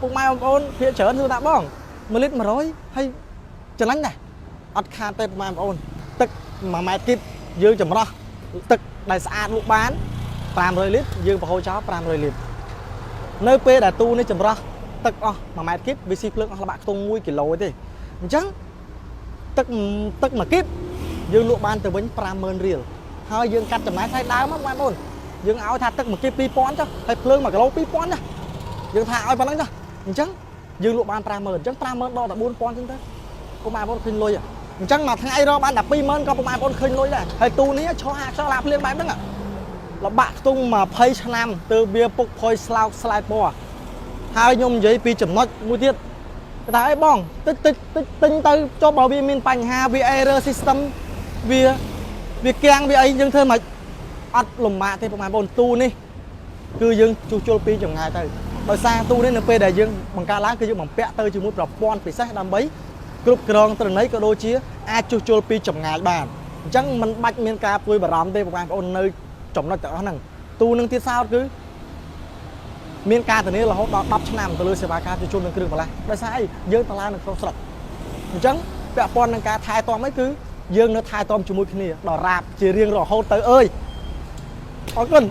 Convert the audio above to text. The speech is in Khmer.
ពុកម៉ែបងប្អូនភាគច្រើនគឺថាបង1លីត្រ100ហើយចំណេញដែរអត់ខាតទេពុកម៉ែបងប្អូនទឹក1ម៉ែត្រគីបយើងចម្រោះទឹកដែលស្អាតលក់បាន500លីត្រយើងប្រហូរចោល500លីត្រនៅពេលដែលទូនេះចម្រោះទឹកអស់1ម៉ែត្រគីបវាស៊ីភ្លើងអស់ល្បាក់ខ្ទង់1គីឡូទេអញ្ចឹងទឹក1គីបយើងលក់បានទៅវិញ50000រៀលហើយយើងកាត់ចំណាយថ្លៃដើមមកបងប្អូនយើងឲ្យថាទឹក1គីប2000ចុះហើយភ្លើង1គីឡូ2000ណាយើងថាឲ្យប៉ុណ្្នឹងចុះអញ្ចឹងយើងលក់បាន50000អញ្ចឹង50000ដកតែ4000ចឹងទៅពុកម៉ែបងប្អូនឃើញលុយអញ្ចឹងមួយថ្ងៃរកបានតែ20000ក៏ពុកម៉ែបងប្អូនឃើញលុយដែរហើយទូនេះឈរហាក់ខ្យល់ឡាភ្លៀងបែបហ្នឹងលបាក់ខ្ទង់20ឆ្នាំទៅវាពុកផុយស្លោកស្លាយពណ៌ហើយខ្ញុំនិយាយពីចំណុចមួយទៀតគេថាអីបងទិញទៅចុះបើវាមានបញ្ហាវា error system វាគាំងវាអីយើងធ្វើមិនអត់លំបាកទេពុកម៉ែបងប្អូនទូនេះគឺយើងជួសជុលពីចម្ងាយទៅដោយសារទូនេះនៅពេលដែលយើងបង្កើតឡើងគឺយើងបំពាក់ទៅជាមួយប្រព័ន្ធពិសេសដើម្បីគ្រប់គ្រងទិន្នន័យក៏ដូចជាអាចជួសជុលពីចម្ងាយបានអញ្ចឹងมันបាច់មានការព្រួយបារម្ភទេពុកម៉ែបងប្អូននៅចំណុចទាំងអស់ហ្នឹងទូនឹងទៀតសោតគឺមានការធានារហូតដល់10ឆ្នាំទៅលើសេវាកម្មជួសជុលនឹងគ្រឿងបន្លាស់ដោយសារអីយើងតឡានៅក្នុងស្រុកអញ្ចឹងពាក់ព័ន្ធនឹងការថែទាំអីគឺយើងនៅថែទាំជាមួយគ្នាដល់រាបជារៀងរហូតទៅអើយអរគុណ